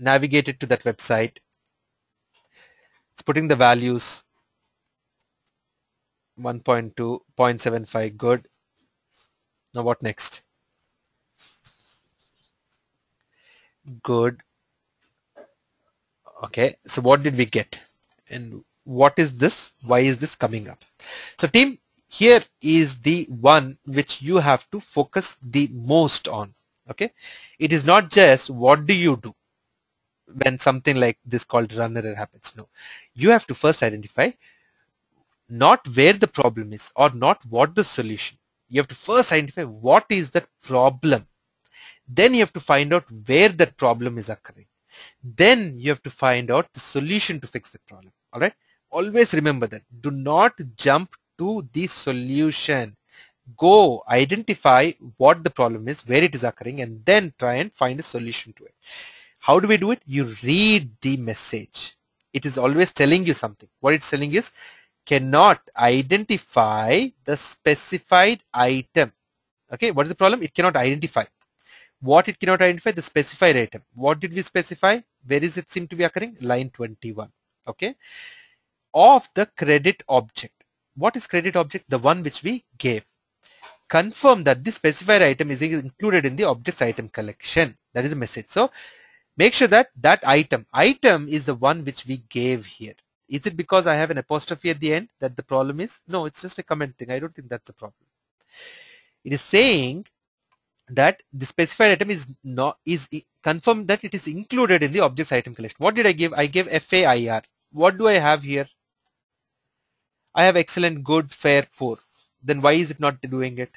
navigate it to that website. It's putting the values 1.2, 0.75, good. Now what next? Good. Okay, so what did we get? And what is this? Why is this coming up? So team, here is the one which you have to focus the most on. Okay, it is not just what do you do when something like this called run error happens. No, you have to first identify not where the problem is or not what the solution. You have to first identify what is the problem. Then you have to find out where that problem is occurring. Then you have to find out the solution to fix the problem. All right. Always remember that. Do not jump to the solution. Go identify what the problem is, where it is occurring, and then try and find a solution to it. How do we do it? You read the message. It is always telling you something. What it's telling is cannot identify the specified item. Okay, what is the problem? It cannot identify. What it cannot identify? The specified item. What did we specify? Where is it seem to be occurring? Line 21. Okay. Of the credit object. What is credit object? The one which we gave. Confirm that the specified item is included in the object's item collection. That is the message. So make sure that that item is the one which we gave here. Is it because I have an apostrophe at the end that the problem is? No, it's just a comment thing. I don't think that's a problem. It is saying that the specified item is confirmed that it is included in the object's item collection. What did I give? I gave FAIR. What do I have here? I have excellent, good, fair, poor. Then why is it not doing it?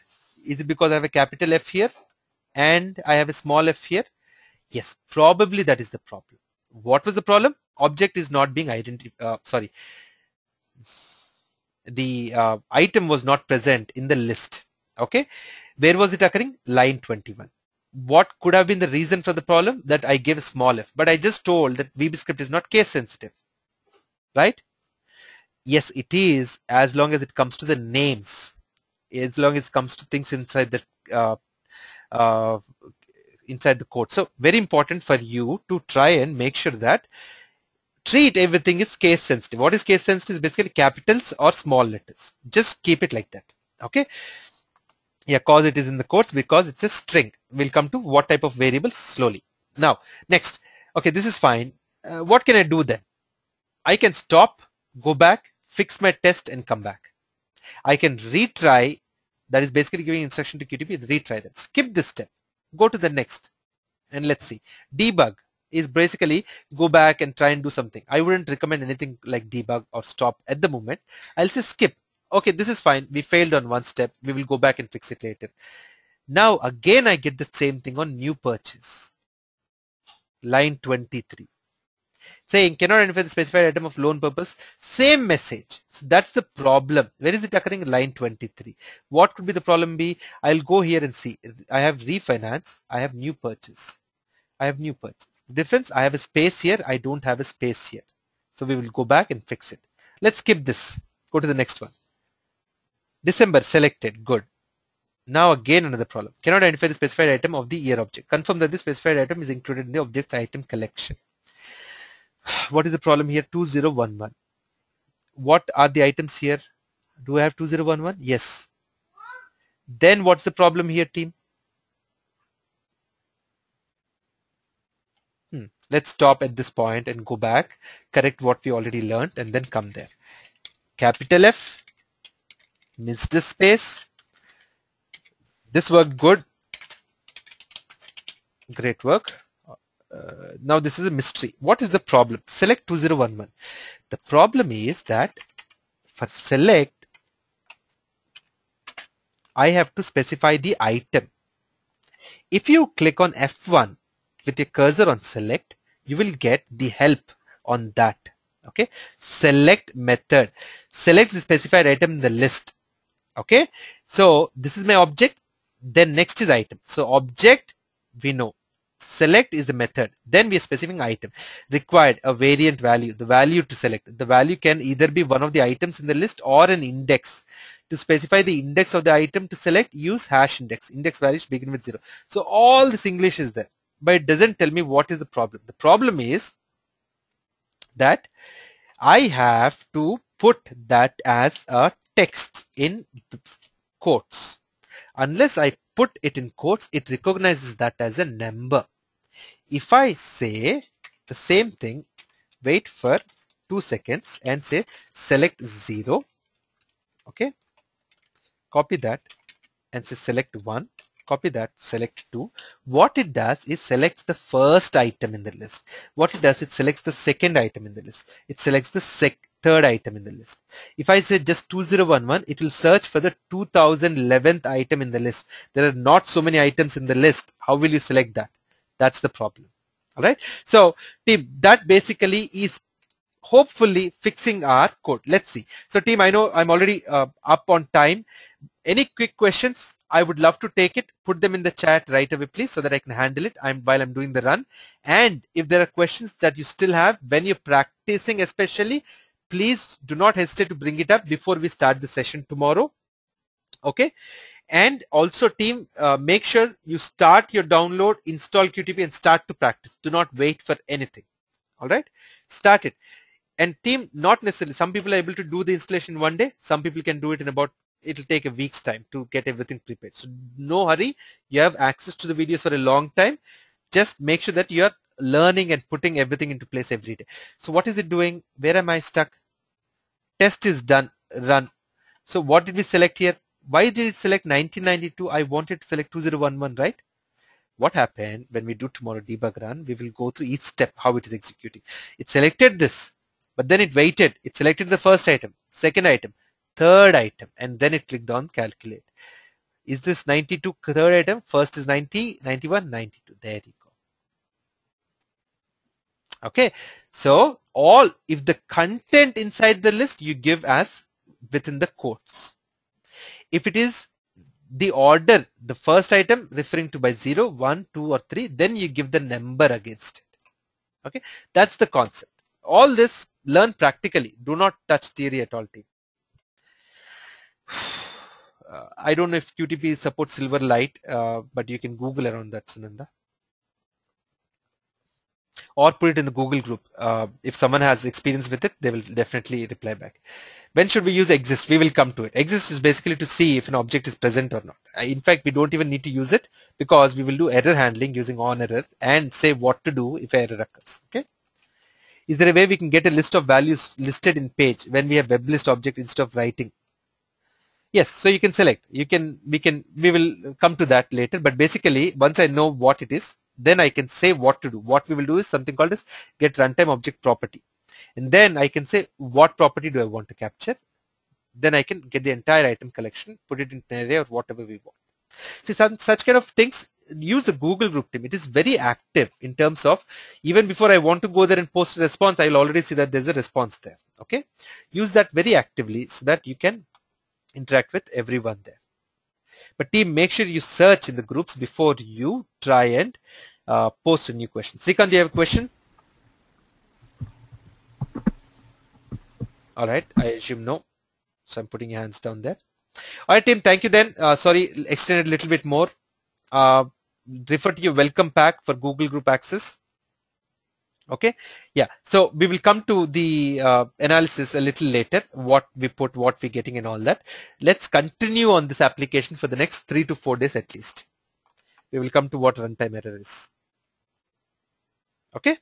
Is it because I have a capital F here and I have a small f here? Yes, probably that is the problem. What was the problem? Object is not being identified. The item was not present in the list. Okay. Where was it occurring? Line 21. What could have been the reason for the problem? That I gave a small f. But I just told that VB script is not case sensitive. Right? Yes, it is, as long as it comes to the names. As long as it comes to things inside the code. So very important for you to try and make sure that treat everything is case sensitive. What is case sensitive? Is basically capitals or small letters. Just keep it like that. Okay. Yeah, cause it is in the quotes because it's a string. We'll come to what type of variables slowly. Now, next. Okay, this is fine. What can I do then? I can stop, go back, fix my test and come back. I can retry. That is basically giving instruction to QTP, retry that. Skip this step. Go to the next. And let's see. Debug is basically go back and try and do something. I wouldn't recommend anything like debug or stop at the moment. I'll say skip. Okay, this is fine. We failed on one step. We will go back and fix it later. Now, again, I get the same thing on new purchase. Line 23. Saying cannot identify the specified item of loan purpose. Same message. So that's the problem. Where is it occurring? Line 23. What could be the problem be? I'll go here and see. I have refinance. I have new purchase. I have new purchase. The difference, I have a space here. I don't have a space here. So we will go back and fix it. Let's skip this. Go to the next one. December selected. Good. Now again another problem. Cannot identify the specified item of the year object. Confirm that the specified item is included in the object's item collection. What is the problem here? 2011. What are the items here? Do I have 2011? Yes. Then what's the problem here, team? Let's stop at this point and go back, correct what we already learned, and then come there. Capital F, missed a space. This worked good. Great work. Now this is a mystery. What is the problem? Select 2011. The problem is that for select, I have to specify the item. If you click on F1 with your cursor on select, you will get the help on that. Okay. Select method. Select the specified item in the list. Okay. So this is my object. Then next is item. So object, we know. Select is the method. Then we are specifying item. Required a variant value, the value to select. The value can either be one of the items in the list or an index. To specify the index of the item to select, use hash index. Index values begin with 0. So all this English is there. but it doesn't tell me what is the problem. The problem is that I have to put that as a text in quotes. Unless I put it in quotes, it recognizes that as a number. If I say the same thing, wait for 2 seconds and say select 0, okay, copy that and say select 1, copy that, select 2. What it does is selects the first item in the list. What it does, it selects the second item in the list. It selects the third item in the list. If I say just 2011, it will search for the 2011th item in the list. There are not so many items in the list. How will you select that? That's the problem. All right. So team, that basically is hopefully fixing our code. Let's see. So team, I know I'm already up on time. Any quick questions? I would love to take it. Put them in the chat right away, please, so that I can handle it while I'm doing the run. And if there are questions that you still have when you're practicing especially, please do not hesitate to bring it up before we start the session tomorrow. Okay. And also team, make sure you start your download, install QTP and start to practice. Do not wait for anything. All right. Start it. And team, not necessarily. Some people are able to do the installation in one day. Some people can do it in about, it'll take a week's time to get everything prepared. So no hurry. You have access to the videos for a long time. Just make sure that you're learning and putting everything into place every day. So what is it doing? Where am I stuck? Test is done, run. So what did we select here? Why did it select 1992? I wanted to select 2011, right? What happened when we do tomorrow debug run? We will go through each step, how it is executing. It selected this, but then it waited. It selected the first item, second item, third item, and then it clicked on calculate. Is this 92 third item? First is 90, 91, 92. There you go. Okay. So if the content inside the list you give as within the quotes. If it is the order, the first item referring to by 0, 1, 2 or 3, then you give the number against it. Okay. That's the concept. All this learn practically. Do not touch theory at all, team. I don't know if QTP supports Silverlight, but you can Google around that, Sunanda. Or put it in the Google group. If someone has experience with it, they will definitely reply back. When should we use exist? We will come to it. Exist is basically to see if an object is present or not. In fact, we don't even need to use it because we will do error handling using onError and say what to do if error occurs. Okay. Is there a way we can get a list of values listed in page when we have web list object instead of writing? Yes, so you can select. We will come to that later. But basically, once I know what it is, then I can say what to do. What we will do is something called as get runtime object property. And then I can say what property do I want to capture. Then I can get the entire item collection, put it in an array or whatever we want. See, such kind of things, use the Google group team. It is very active in terms of even before I want to go there and post a response, I'll already see that there's a response there. Okay. Use that very actively so that you can interact with everyone there. But team, make sure you search in the groups before you try and post a new question. Srikant, do you have a question? All right, I assume no. So I'm putting your hands down there. All right, team, thank you then. Sorry, extended a little bit more. Refer to your welcome pack for Google Group access. Okay, yeah, so we will come to the analysis a little later, what we put, what we're getting and all that. Let's continue on this application for the next 3 to 4 days at least. We will come to what runtime error is. Okay.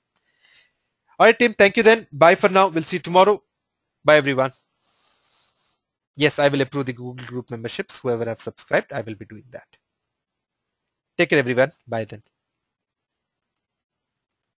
All right, team, thank you then. Bye for now. We'll see you tomorrow. Bye, everyone. Yes, I will approve the Google Group memberships. Whoever have subscribed, I will be doing that. Take care, everyone. Bye then.